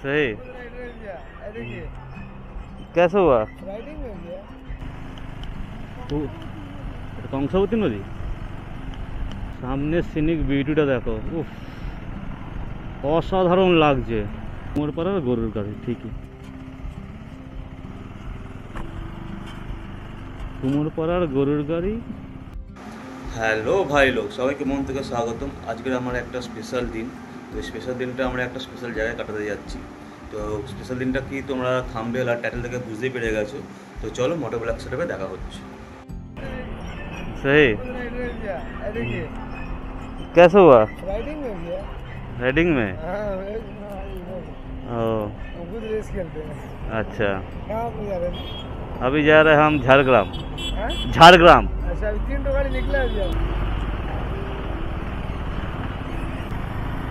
सही। कैसे हुआ? कंसावती नदी सामने सीनिक ভিউটা দেখো, উফ অসাধারণ লাগছে। কুমোরপাড়ার গরুর গাড়ি, ঠিকই কুমোরপাড়ার গরুর গাড়ি। হ্যালো ভাই লোক, সবাইকে মন থেকে স্বাগতম। আজকের আমার একটা স্পেশাল দিন। তো স্পেশাল দিনটা আমরা একটা স্পেশাল জায়গায় কাটাতে যাচ্ছি। তো স্পেশাল দিনটা কি তোমরা থাম্বনেল আর টাইটেল থেকে বুঝতেই পেরে গেছো। তো চলো মোটো ব্লগ সেটআপে দেখা হচ্ছে। सही। कैसे हुआ? राइडिंग में भी है। राइडिंग में? खुद रेस खेलते हैं। अच्छा, कहाँ पे जा रहे हैं? अभी जा रहे हैं हम झाड़ग्राम। झाड़ग्राम। अच्छा, अभी 3 गाड़ी निकला है अभी।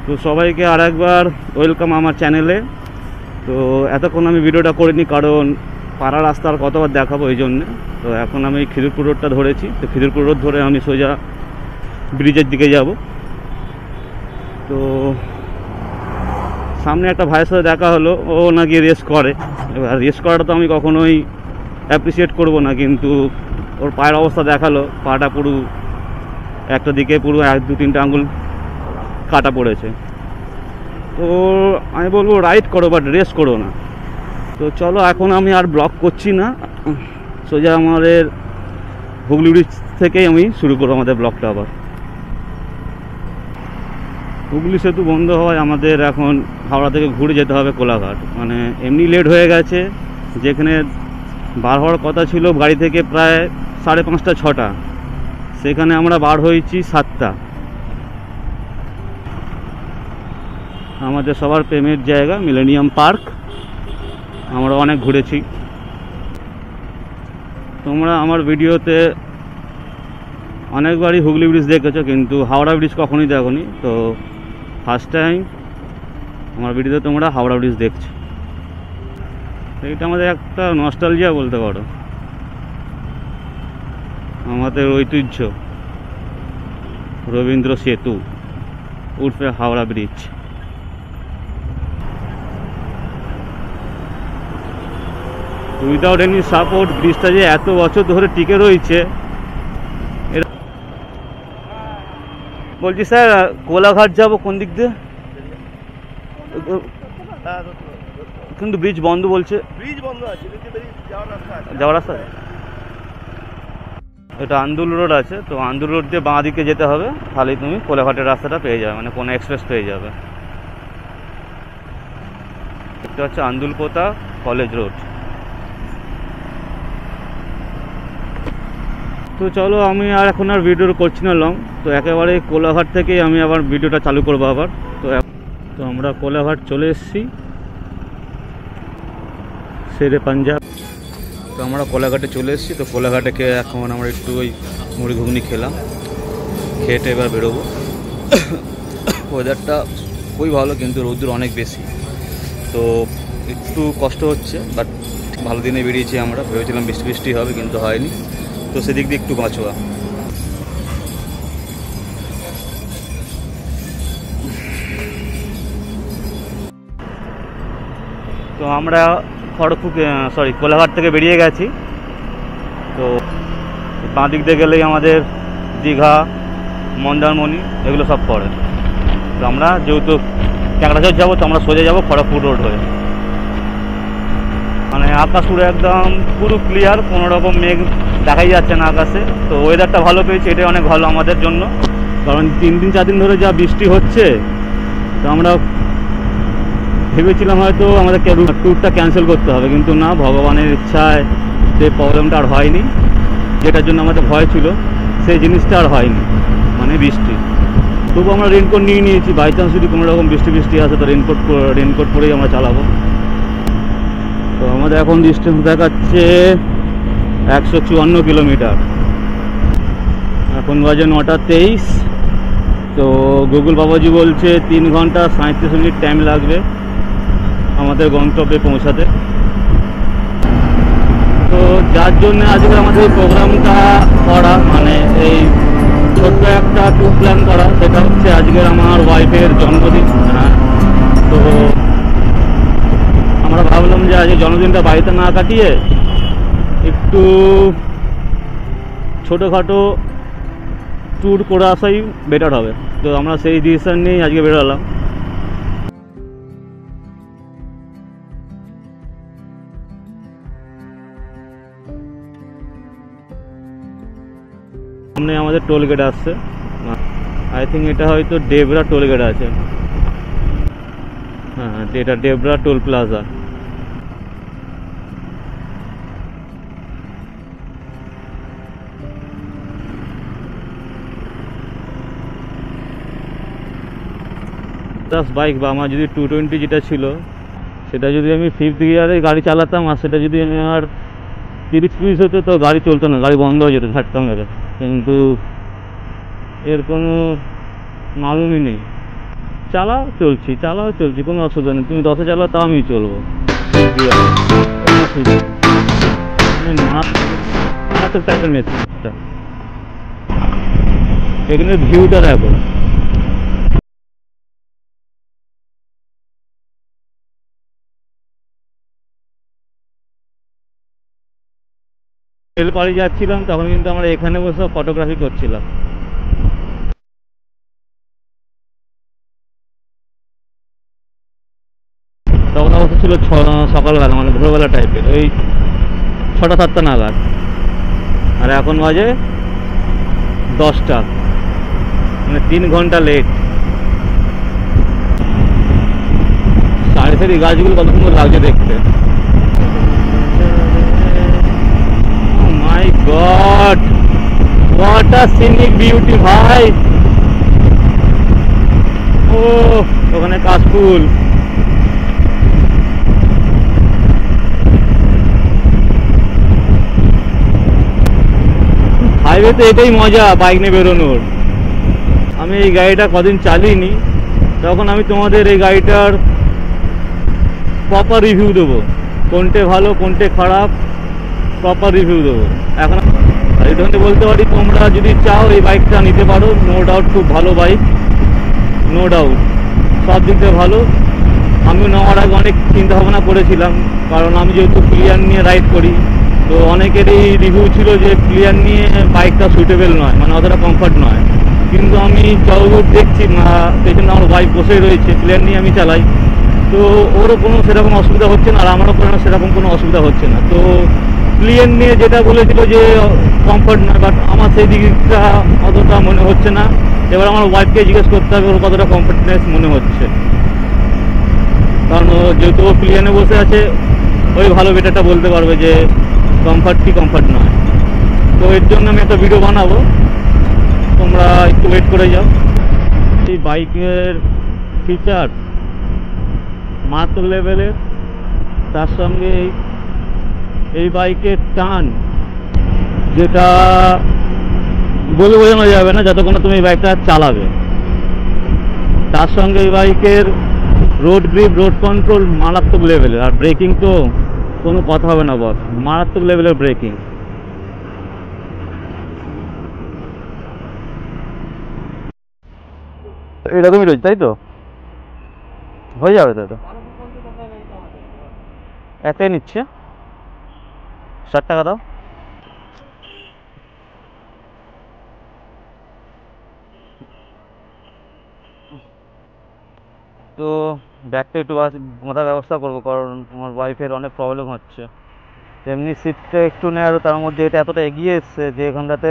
তো সবাইকে আরেকবার ওয়েলকাম আমার চ্যানেলে। তো এতক্ষণ আমি ভিডিওটা করিনি কারণ পাড়া রাস্তার কতবার দেখাবো এই জন্যে। তো এখন আমি খিদিরপুর রোডটা ধরেছি। তো খিদিরপুর রোড ধরে আমি সোজা ব্রিজের দিকে যাব। তো সামনে একটা ভাইয়ের সাথে দেখা হলো, ও নাকি রেস করে। এবার রেস করাটা তো আমি কখনোই অ্যাপ্রিসিয়েট করব না, কিন্তু ওর পায়ের অবস্থা দেখালো, পাটা পুরো একটা দিকে পুরো 1-2-3 আঙ্গুল কাটা পড়েছে। তো আমি বলবো রাইড করো বাট রেস করো না। তো চলো এখন আমি আর ব্লগ করছি না, সোজা আমাদের হুগলি ব্রিজ থেকেই আমি শুরু করবো আমাদের ব্লগটা। আবার হুগলি সেতু বন্ধ হওয়ায় আমাদের এখন হাওড়া থেকে ঘুরে যেতে হবে কোলাঘাট। মানে এমনি লেট হয়ে গেছে, যেখানে বার হওয়ার কথা ছিল গাড়ি থেকে প্রায় 5:30-6টা, সেখানে আমরা বার হয়েছি 7টা। আমাদের সবার প্রেমের জায়গা মিলেনিয়াম পার্ক আমরা অনেক ঘুরেছি। তোমরা আমার ভিডিওতে অনেকবারই হুগলি ব্রিজ দেখেছো, কিন্তু হাওড়া ব্রিজ কখনোই দেখোনি। তো ফার্স্ট টাইম আমার ভিডিওতে তোমরা হাওড়া ব্রিজ দেখছো। এইটা আমাদের একটা নস্টালজিয়া বলতে পারো, আমাদের ঐতিহ্য রবীন্দ্র সেতু উর্ফে Howrah bridge. Without any support ব্রিজটা যে এত বছর ধরে টিকে রয়েছে। বলছি স্যার, কোলাঘাট যাবো কোন দিক দিয়ে? কিন্তু ব্রিজ বন্ধ বলছে। ब्रिज बंद আছে, যাওয়ার রাস্তা এটা আন্দুল রোড আছে। তো আন্দুল রোড দিয়ে বাঁ দিকে যেতে হবে, তাহলে তুমি কোলাঘাটের রাস্তাটা পেয়ে যাবে, মানে কোনো এক্সপ্রেস পেয়ে যাবে। এটা হচ্ছে আন্দুলপোতা কলেজ রোড। তো চলো আমি আর এখন আর ভিডিও করছি না লং। তো একেবারে কোলাঘাট থেকেই আমি আবার ভিডিওটা চালু করবো আবার। তো আমরা কোলাঘাট চলে এসেছি, শেরে পাঞ্জাব। তো আমরা কোলাঘাটে চলে এসেছি। তো কোলাঘাটে এখন আমরা একটু ওই মুড়ি ঘুগনি খেলাম, খেয়ে এবার বেরোবো। ওয়েদারটা খুবই ভালো, কিন্তু রোদ্দুর অনেক বেশি, তো একটু কষ্ট হচ্ছে। বাট ভালো দিনে বেরিয়েছি আমরা, ভেবেছিলাম বৃষ্টি বৃষ্টি হবে কিন্তু হয়নি। তো সেদিক দিয়ে একটু বাঁচোয়া। তো আমরা কোলাঘাট থেকে বেরিয়ে গেছি। তো বাঁ দিক দিয়ে গেলেই আমাদের দীঘা, মন্দারমণি এগুলো সব পড়ে। তো আমরা যেহেতু ক্যাংড়াচর যাবো, তো আমরা সোজা যাবো খড়গপুর রোড হয়ে। মানে আকাশ পুরো একদম পুরো ক্লিয়ার, কোনো রকম মেঘ দেখাই যাচ্ছে না আকাশে। তো ওয়েদারটা ভালো পেয়েছি, এটাই অনেক ভালো আমাদের জন্য। কারণ 3-4 দিন ধরে যা বৃষ্টি হচ্ছে, তো আমরা ভেবেছিলাম হয়তো আমাদের ট্যুরটা ক্যান্সেল করতে হবে, কিন্তু না, ভগবানের ইচ্ছায় সেই প্রবলেমটা আর হয়নি। যেটার জন্য আমাদের ভয় ছিল সেই জিনিসটা আর হয়নি, মানে বৃষ্টি। তবু আমরা রেনকোট নিয়ে নিয়েছি, বাই চান্স যদি কোনো রকম বৃষ্টি আসে তো রেনকোট পরেই আমরা চালাবো। তো আমাদের এখন ডিস্টেন্স দেখাচ্ছে 154 কিলোমিটার। এখন বাজে 9:23। তো গুগল বাবাজি বলছে 3 ঘন্টা 37 মিনিট টাইম লাগবে আমাদের গন্তব্যে পৌঁছাতে। তো যার জন্য আজকে আমাদের প্রোগ্রামটা করা, মানে এই ছোট্ট একটা ট্যুর প্ল্যান করা, সেটা হচ্ছে আজকের আমার ওয়াইফের জন্মদিন। তো যে আজকে জন্মদিনটা বাড়িতে না কাটিয়ে একটু ছোটোখাটো ট্যুর করে আসাই বেটার হবে। তো আমরা সেই ডিসিশন নিয়েই আজকে বেরোলাম। সামনে আমাদের টোল গেট আসছে, আই থিঙ্ক এটা হয়তো ডেবরা টোল গেট আছে। হ্যাঁ, এটা ডেবরা টোল প্লাজা। বাইক বা আমার যদি 220 যেটা ছিল, সেটা যদি আমি 5th গিয়ারে গাড়ি চালাতাম আর সেটা যদি আমি আর 30-40 হতো তো গাড়ি চলতো না, গাড়ি বন্ধ হয়ে যেত ঝাটকা মেরে। কিন্তু এর কোনো মালুমই নেই, চালাও চলছি, কোনো অসুবিধা নেই। তুমি 10-এ চালাও তাও আমি চলবো। এখানে ভিউটা দেখো। পাড়ি যাচ্ছিলাম তখন কিন্তু আমরা এখানে বসে ফটোগ্রাফি করছিলাম। তখন অবস্থা ছিল সকালবেলা, মানে ভোরবেলা টাইপের, ওই 6টা-7টা নাগাদ। আর এখন বাজে 10টা, মানে 3 ঘন্টা লেট। সারি সারি গাছগুলো কত সুন্দর লাগছে দেখতে। My god, what a scenic beauty ভাই। ও ওখানে কাশফুল। হাইওয়েতে এটাই মজা বাইক নিয়ে বেরোনোর। আমি এই গাড়িটা কদিন চালিয়েনি, তখন আমি তোমাদের এই গাড়িটার প্রপার রিভিউ দেবো, কোনটে ভালো কোনটে খারাপ, প্রপার রিভিউ দেবো। এখন এই ধরনের বলতে পারি, তোমরা যদি চাও এই বাইকটা নিতে পারো, নো ডাউট খুব ভালো বাইক, নো ডাউট সব দিক থেকে ভালো। আমি নেওয়ার আগে অনেক চিন্তা ভাবনা করেছিলাম, কারণ আমি যেহেতু প্লিয়ার নিয়ে রাইড করি, তো অনেকেরই রিভিউ ছিল যে প্লিয়ার নিয়ে বাইকটা সুইটেবল নয়, মানে অতটা কমফর্ট নয়। কিন্তু আমি যতদূর দেখছি, পেছনে আমার বাইক বসে রয়েছে, প্লিয়ার নিয়ে আমি চালাই, তো ওরও কোনো সেরকম অসুবিধা হচ্ছে না আর আমারও কোনো সেরকম কোনো অসুবিধা হচ্ছে না। তো প্লিয়ার নিয়ে যেটা বলেছিল যে কমফর্ট নয়, বাট আমার সেই দিকটা অতটা মনে হচ্ছে না। এবার আমার ওয়াইফকে জিজ্ঞেস করতে হবে ওর কতটা কমফর্টনেস মনে হচ্ছে, কারণ ও যেহেতু ও প্লিয়ানে বসে আছে, ওই ভালো বেটারটা বলতে পারবে যে কমফর্ট কি কমফর্ট নয়। তো এর জন্য আমি একটা ভিডিও বানাবো, তোমরা একটু ওয়েট করে যাও। এই বাইকের ফিচার মারাত্মক লেভেলের, তার সঙ্গে এই বাইকের টান, যেটা বলে বোঝানো যাবে না যতক্ষণ তুমি এই বাইকটা চালাবে। তার সঙ্গে এই বাইকের রোড গ্রিপ, রোড কন্ট্রোল মারাত্মক লেভেলের, আর ব্রেকিং তো কোনো কথা হবে না বস, মারাত্মক লেভেলের ব্রেকিং। এরকমই রয়েছে তাই তো, হয়ে যাবে তাই তো। একটাই নিচ্ছে 60 টাকা দাও। তো ব্যাগটা একটু বাঁধার ব্যবস্থা করবো, কারণ আমার ওয়াইফের অনেক প্রবলেম হচ্ছে। তেমনি সিটটা একটু নেয়, তার মধ্যে এটা এতটা এগিয়ে এসছে যে এখানটাতে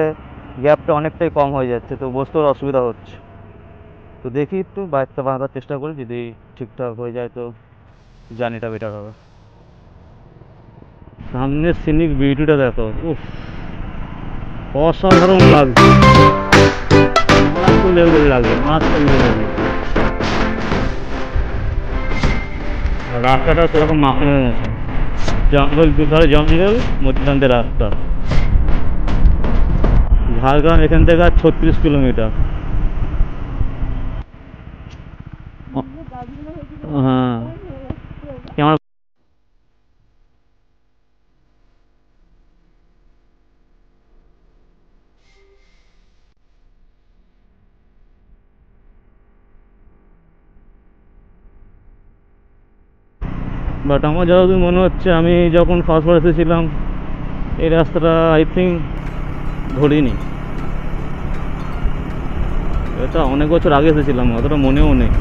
গ্যাপটা অনেকটাই কম হয়ে যাচ্ছে, তো বসতেও অসুবিধা হচ্ছে। তো দেখি একটু বাইকটা বাঁধার চেষ্টা করি, যদি ঠিকঠাক হয়ে যায় তো জার্নিটা বেটার হবে। সামনের সিনিক বিউটিটা দেখো, উফ অসাধারণ লাগছে, মারাত্মক লেভেলের লাগে, মারাত্মক লেভেলের। রাস্তাটা সেরকম মাখা হয়ে গেছে, জঙ্গল, দুধারে জঙ্গল, মধ্যখান রাস্তা। ঝাড়গ্রাম এখান থেকে আর 36 কিলোমিটার। হ্যাঁ, আমার বাট আমার যতদূর মনে হচ্ছে আমি যখন ফার্স্ট বার এসেছিলাম এই রাস্তাটা আই থিঙ্ক ধরিনি। এটা অনেক বছর আগে এসেছিলাম, অতটা মনেও নেই।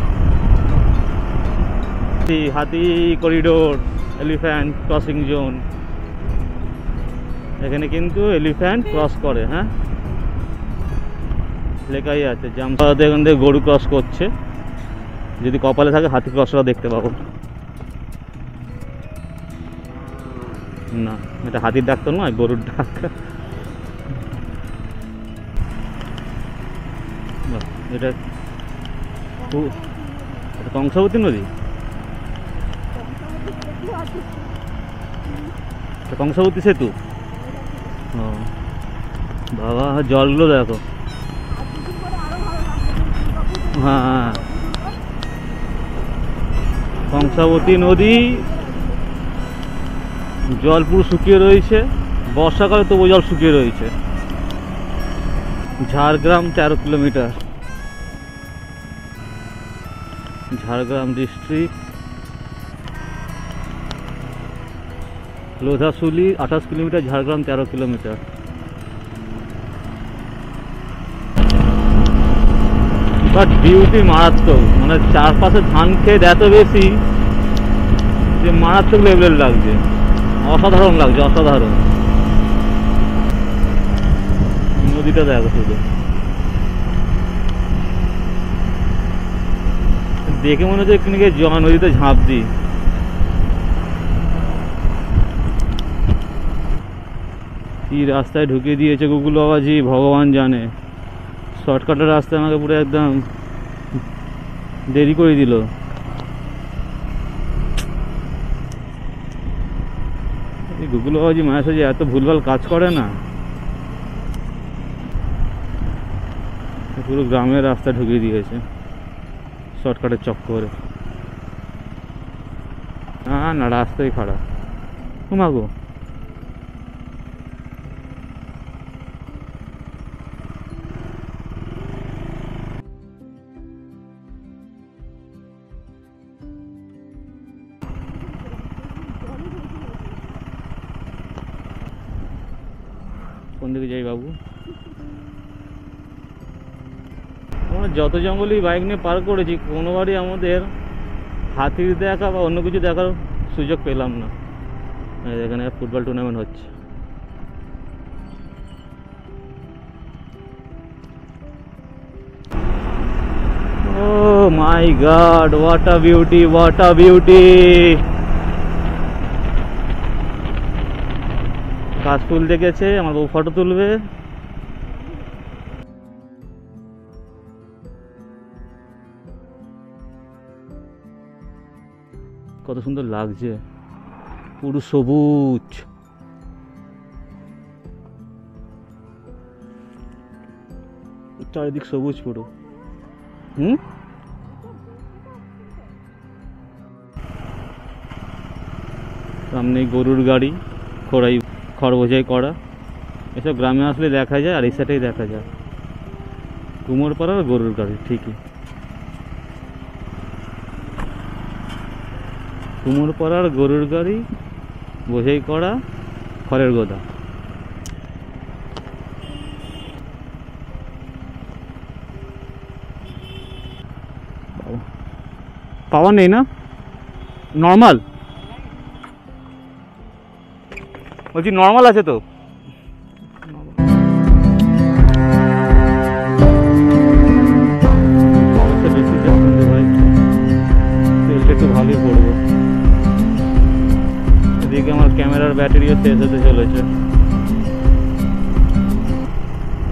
হাতি করিডোর, এলিফ্যান্ট ক্রসিং জোন, এখানে কিন্তু এলিফ্যান্ট ক্রস করে, হ্যাঁ লেখাই আছে। জামপাড়াতে এখান থেকে গরু ক্রস করছে, যদি কপালে থাকে হাতি ক্রসটা দেখতে পাবো। না, এটা হাতির ডাক তো নয়, গরুর ডাক। এটা কংসাবতী নদী, কংসাবতী সেতু। ও বাবা, জলগুলো দেখো। হ্যাঁ হ্যাঁ, কংসাবতী নদী জল পুরো শুকিয়ে রয়েছে, বর্ষাকালে তবু জল শুকিয়ে রয়েছে। Jhargram 13 kilometre, Jhargram district. Lodhashuli 28 kilometre, Jhargram 13 kilometre. But beauty মারাত্মক, মানে চারপাশে ধান খেত এত বেশি যে মারাত্মক লেভেলের লাগছে, অসাধারণ লাগছে, অসাধারণ। নদীটা দেখো শুধু, দেখে মনে হচ্ছে এখানে গিয়ে নদীতে ঝাঁপ দিই। কি রাস্তায় ঢুকিয়ে দিয়েছে গুগল বাবাজি, ভগবান জানে। শর্টকাটের রাস্তায় আমাকে পুরো একদম দেরি করে দিল। গুগল বাবাজি মাঝে সাঝে এত ভুলভাল কাজ করে না, পুরো গ্রামের রাস্তা ঢুকিয়ে দিয়েছে শর্টকাটের চক্করে। না রাস্তাই খারাপ। ঘুমাবো, কোন দিকে যাই বাবু? আমরা যত জঙ্গলই বাইক নিয়ে পার করেছি, কোনোবারই আমাদের হাতির দেখা বা অন্য কিছু দেখার সুযোগ পেলাম না। এখানে ফুটবল টুর্নামেন্ট হচ্ছে। Oh my god, what a beauty, what a beauty. কাশফুল দেখেছে, আমার বউ ফটো তুলবে। কত সুন্দর লাগছে, পুরো সবুজ। চারিদিক সবুজ পুরো। সামনে গরুর গাড়ি, খড় বোঝাই করা, এসব গ্রামে আসলে দেখা যায়। আর এই সাইডেই দেখা যায় কুমোরপাড়ার গরুর গাড়ি, ঠিকই কুমোরপাড়ার গরুর গাড়ি, বোঝাই করা, খড়ের গোদা। পাওয়ার নেই না, নর্মাল বলছি, নর্মাল আছে তো। বেশি ভাই, তেলটা একটু ভালোই পড়বো। এদিকে আমার ক্যামেরার ব্যাটারিও শেষ হতে চলেছে।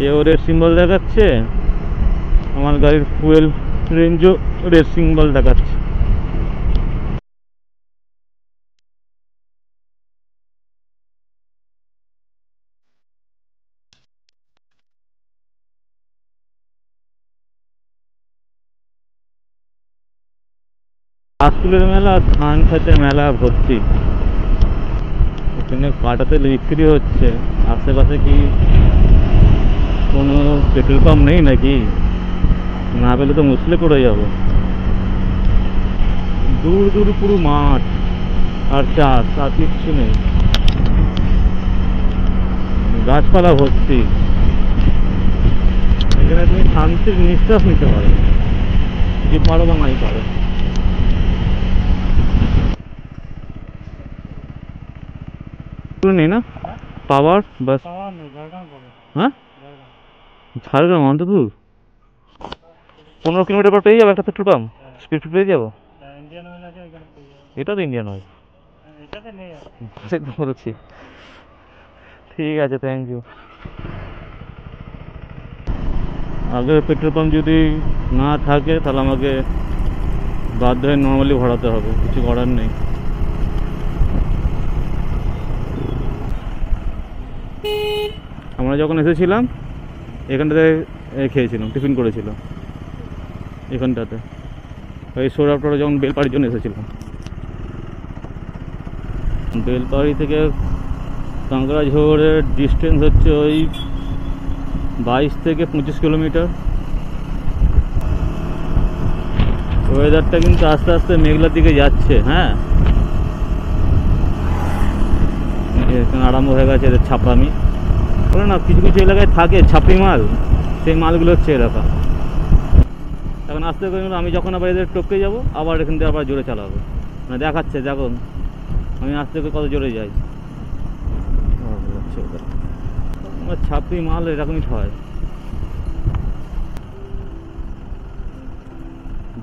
এও রেড সিম্বল দেখাচ্ছে, আমার গাড়ির ফুয়েল রেঞ্জও রেড সিম্বল দেখাচ্ছে। কাশফুলের মেলা, ধান খেতে মেলা ভর্তি, এখানে কাটাতে বিক্রি হচ্ছে। আশেপাশে কি কোনো পেট্রোল পাম্প নেই নাকি? না পেলে তো মুশকিলে পড়ে যাবো। দূর দূর পুরো মাঠ, আর চাষ, আর কিচ্ছু নেই। গাছপালা ভর্তি, এখানে তুমি শান্তির নিঃশ্বাস নিতে পারো, যে পারো বা নাই পারো। নেই না পাওয়ার বাস। হ্যাঁ, ঝাড়গ্রাম অন্তপুর 15 কিলোমিটার পর পেয়ে যাবো একটা পেট্রোল পাম্প, স্পিড পেয়ে যাবো। এটা তো ইন্ডিয়ান অয়েল বলছি। ঠিক আছে, থ্যাংক ইউ। আগে পেট্রোল পাম্প যদি না থাকে তাহলে আমাকে বাধ্য হয়ে নর্মালি ভরাতে হবে, কিছু করার নেই। আমরা যখন এসেছিলাম এখানটাতে খেয়েছিলাম, টিফিন করেছিলাম এখানটাতে, ওই সৌরভটা যখন বেলপাড়ির জন্য এসেছিলাম। বেলপাড়ি থেকে কাঁকড়াঝোড়ের ডিস্টেন্স হচ্ছে ওই 22 থেকে 25 কিলোমিটার। ওয়েদারটা কিন্তু আস্তে আস্তে মেঘলার দিকে যাচ্ছে। হ্যাঁ, আরম্ভ হয়ে গেছে এদের ছাপড়ামি। বলে না, কিছু কিছু এলাকায় থাকে ছাপড়ি মাল, সেই মালগুলো হচ্ছে এলাকা। এখন আস্তে করে আমি যখন আবার এদের টপকে যাবো, আবার এখান থেকে আবার জোরে চালাবো, মানে দেখাচ্ছে দেখো আমি আস্তে করে কত জোরে যাই। ছাপড়ি মাল এরকমই হয়।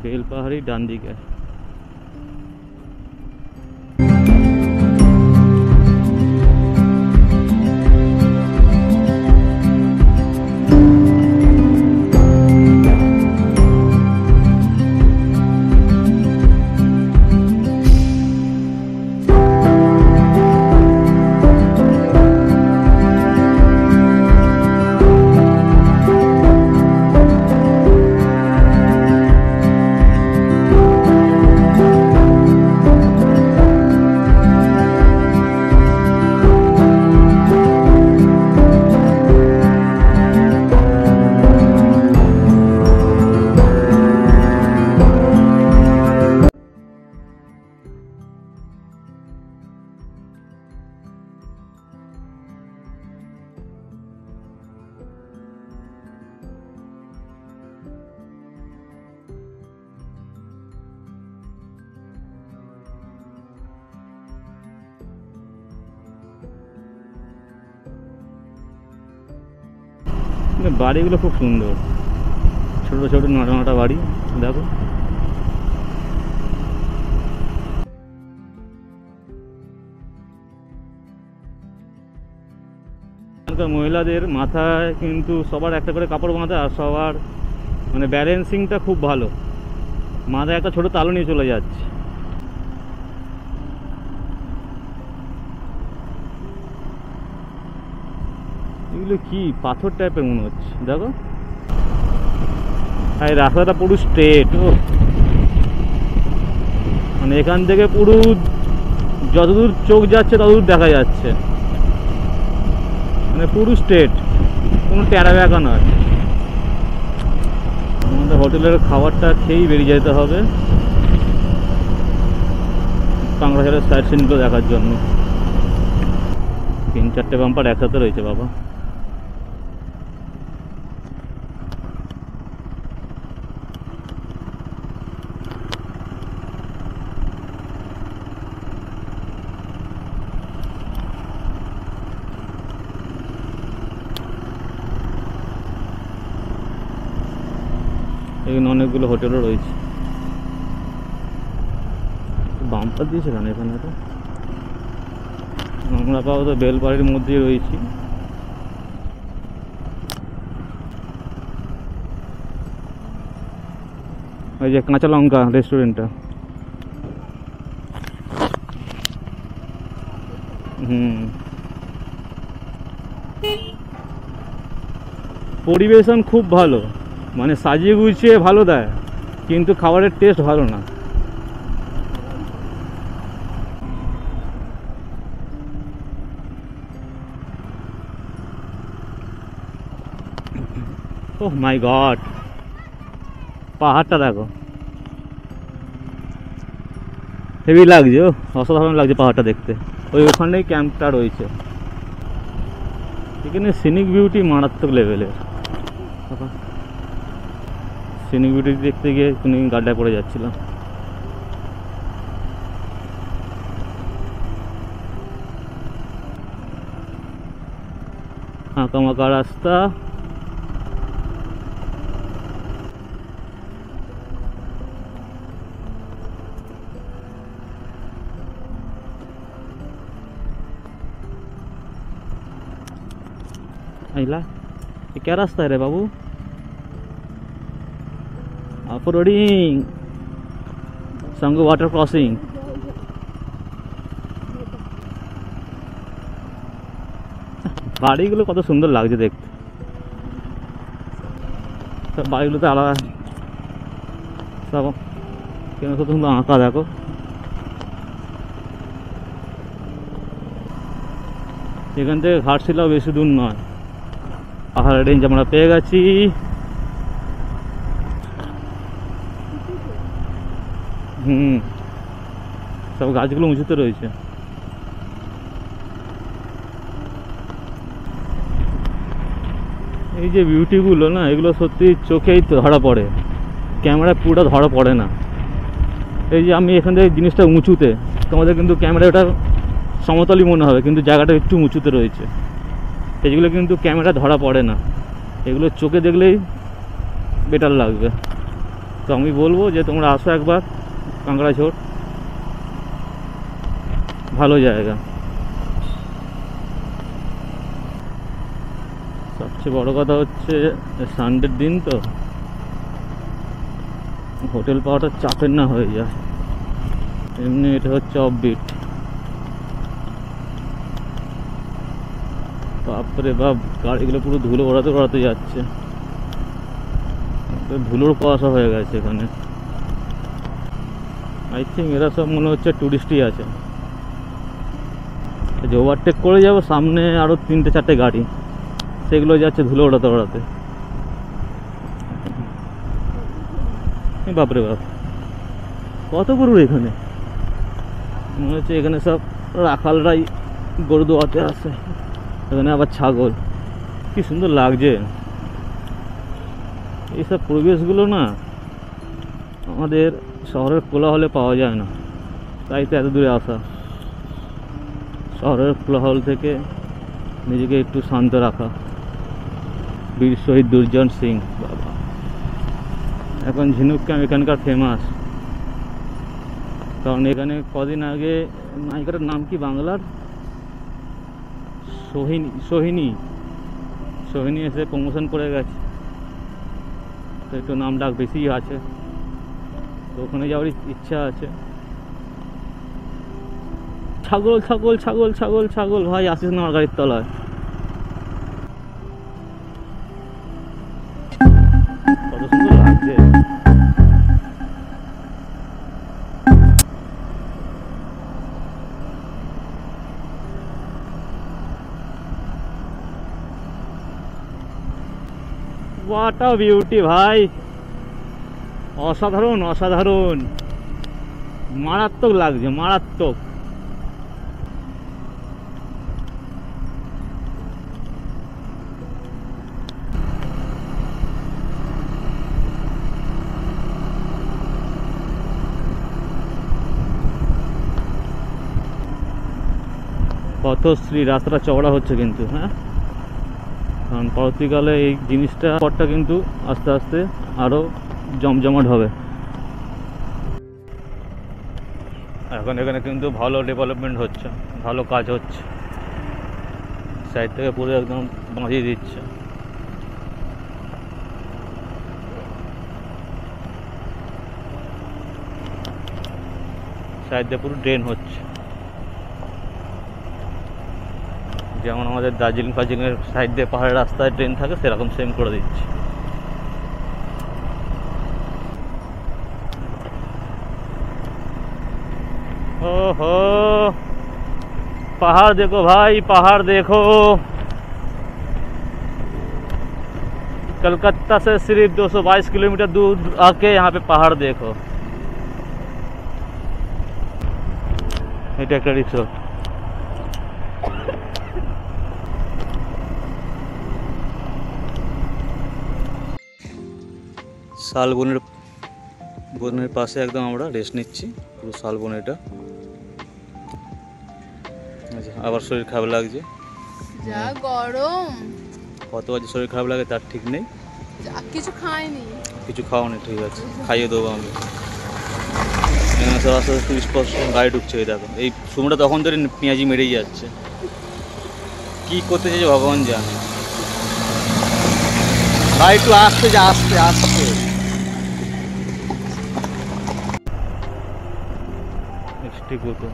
বেলপাহাড়ি ডান দিকে। বাড়িগুলো খুব সুন্দর, ছোট ছোট নটা নটা বাড়ি দেখো। মহিলাদের মাথায় কিন্তু সবার একটা করে কাপড় বাঁধা, আর সবার মানে ব্যালেন্সিংটা খুব ভালো, মাথায় একটা ছোট তালু নিয়ে চলে যাচ্ছে। এগুলো কি পাথর টাইপের মনে হচ্ছে দেখো। আর রাস্তাটা পুরো স্ট্রেট, মানে এখান থেকে পুরো যতদূর চোখ যাচ্ছে ততদূর দেখা যাচ্ছে, মানে পুরো স্ট্রেট, কোনো ট্যাড়া ব্যাকা নয়। আমাদের হোটেলের খাবারটা খেয়েই বেরিয়ে যেতে হবে কাঁকড়াঝোড়ের সাইড সিনগুলো দেখার জন্য। 3-4টে বাম্পার একসাথে রয়েছে বাবা। এখানে অনেকগুলো হোটেলও রয়েছে। বাম্পার দিয়েছে কেন এখানে? তো আমরা আপাতত বেলপাড়ির মধ্যেই রয়েছি। ওই যে কাঁচা লঙ্কা রেস্টুরেন্টটা, পরিবেশন খুব ভালো, মানে সাজিয়ে গুছিয়ে ভালো দেয়, কিন্তু খাবারের টেস্ট ভালো না। ওহ মাই গড, পাহাড়টা দেখো। হেভি লাগছে, ও অসাধারণ লাগছে পাহাড়টা দেখতে। ওখানেই ক্যাম্পটা রয়েছে। এখানে সিনিক বিউটি মারাত্মক লেভেলের। সিনিক বিউটি দেখতে গিয়ে তুমি গাড্ডায় পড়ে যাচ্ছিলাম। আঁকামাকা রাস্তা, आइला ये क्या रास्ता है रे बाबू? Off roading Sangu water crossing. বাড়িগুলো কত সুন্দর লাগছে দেখতে। সব বাড়িগুলোতে আলাদা সব কেন কত সুন্দর আঁকা দেখো। এখান থেকে ঘাটশিলাও বেশি দূর নয়। পাহাড়ের রেঞ্জ আমরা পেয়ে গেছি। সব গাছগুলো উঁচুতে রয়েছে। এই যে বিউটিগুলো না, এগুলো সত্যি চোখেই ধরা পড়ে, ক্যামেরায় পুরোটা ধরা পড়ে না। এই যে আমি এখান থেকে জিনিসটা উঁচুতে, তোমাদের কিন্তু ক্যামেরায় ওটা সমতলই মনে হবে, কিন্তু জায়গাটা একটু উঁচুতে রয়েছে। এইগুলো কিন্তু ক্যামেরা ধরা পড়ে না, এগুলো চোখে দেখলেই বেটার লাগবে। তো আমি বলবো যে তোমরা আসো একবার কাঁকড়াঝোড়, ভালো জায়গা। সবচেয়ে বড় কথা হচ্ছে সানডের দিন তো হোটেল পাওয়াটা চাপের না হয়ে যায়। এমনি এটা হচ্ছে অফবিট। বাপরে বাপ, গাড়িগুলো পুরো ধুলো ওড়াতে ওড়াতে যাচ্ছে, ধুলোর কুয়াশা হয়ে গেছে এখানে। আই থিঙ্ক এরা সব মনে হচ্ছে টুরিস্টই আছে। যে ওভারটেক করে যাবো, সামনে আরও 3-4টে গাড়ি, সেগুলো যাচ্ছে ধুলো ওড়াতে ওড়াতে। বাপরে বাপ, কত গরু এখানে! মনে হচ্ছে এখানে সব রাখালরাই গরু দোয়াতে আসে। এখানে আবার ছাগল, কি সুন্দর লাগছে। এইসব পরিবেশগুলো না আমাদের শহরের কোলাহলে পাওয়া যায় না, তাই তো এত দূরে আসা। শহরের কোলাহল থেকে নিজেকে একটু শান্ত রাখা। বীর শহীদ দুর্জন সিং বাবা। এখন ঝিনুক ক্যাম্প এখানকার ফেমাস, কারণ এখানে কদিন আগে নায়িকাটার নাম কি বাংলার, সোহিনী এসে প্রমোশন করে গেছে, তো একটু নাম ডাক বেশি আছে, তো ওখানে যাওয়ার ইচ্ছা আছে। ছাগল ছাগল ছাগল ছাগল ছাগল, ভাই আসিস না আমার গাড়ির তলায়। কত সুন্দর লাগছে। What a beauty ভাই, অসাধারণ অসাধারণ, মারাত্মক লাগছে, মারাত্মক। পথশ্রী রাস্তাটা চওড়া হচ্ছে কিন্তু, হ্যাঁ, কারণ পরবর্তীকালে এই জিনিসটা পরটা কিন্তু আস্তে আস্তে আরও জমজমাট হবে। এখন এখানে কিন্তু ভালো ডেভেলপমেন্ট হচ্ছে, ভালো কাজ হচ্ছে, সাইড থেকে পুরো একদম বাঁধিয়ে দিচ্ছে। সাইড দিয়ে পুরো ড্রেন হচ্ছে, যেমন আমাদের দার্জিলিং ফার্জিলিংয়ের সাইড দিয়ে পাহাড়ের রাস্তায় ট্রেন থাকে, সেরকম সেম করে দিচ্ছে। ओहो, पहाड़ देखो भाई, पहाड़ देखो। कलकत्ता से सिर्फ 222 किलोमीटर दूर आके यहाँ पे पहाड़ देखो। এটা একটা রিসোর্ট। শালবনের বনের পাশে একদম আমরা রেস্ট নিচ্ছি, পুরো শালবন এটা। আচ্ছা, আবার শরীর খারাপ লাগছে, যা গরম, কত বাজে শরীর খারাপ লাগে তার ঠিক নেই। যা কিছু খাইনি। কিছু খাওয়া নেই, ঠিক আছে, খাইয়ে দেবো আমি। এখানে সব আস্তে আস্তে টুরিস্ট গাড়ি ঢুকছে, এই দেখো। এই সময়টা তখন ধরে পেঁয়াজি মেরেই যাচ্ছে, কী করতে চাইছে ভগবান জানে। গাড়ি একটু আসতে যা, আসতে আসতে। ঠিক মতো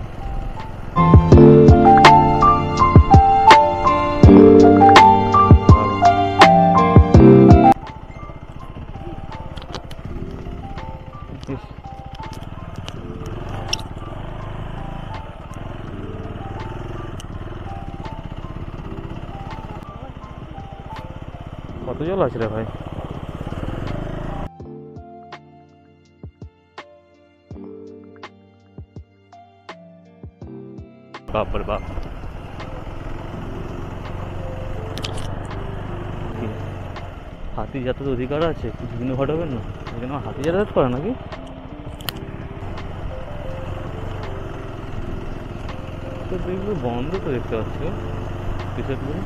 কত জল আছে রে ভাই। বাপরে বাপ, হাতি যাতায়াত অধিকার আছে, কিছু দিনে ঘটাবেন না। এখানে হাতি যাতায়াত করে নাকি? দেখবো বন্ধ তো দেখতে পাচ্ছি রিসোর্টগুলো।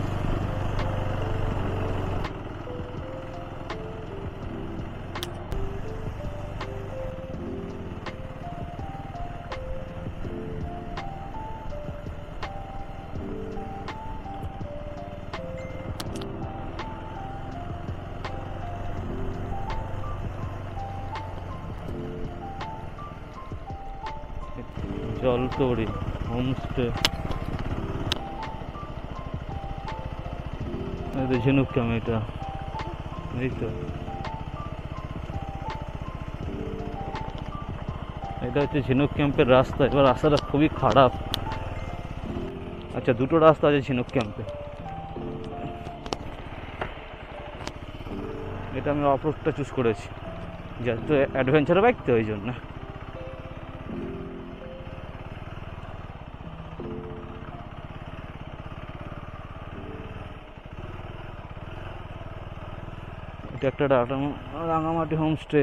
জলতরি হোমস্টে, ঝিনুক ক্যাম্প এটা, এই তো। এটা হচ্ছে ঝিনুক ক্যাম্পের রাস্তা। এবার রাস্তাটা খুবই খারাপ। আচ্ছা, দুটো রাস্তা আছে ঝিনুক ক্যাম্পে। এটা আমি অফ রোডটা চুজ করেছি, যেহেতু অ্যাডভেঞ্চার বাইক তো, ওই জন্য। এটা একটা রাঙামাটি হোমস্টে।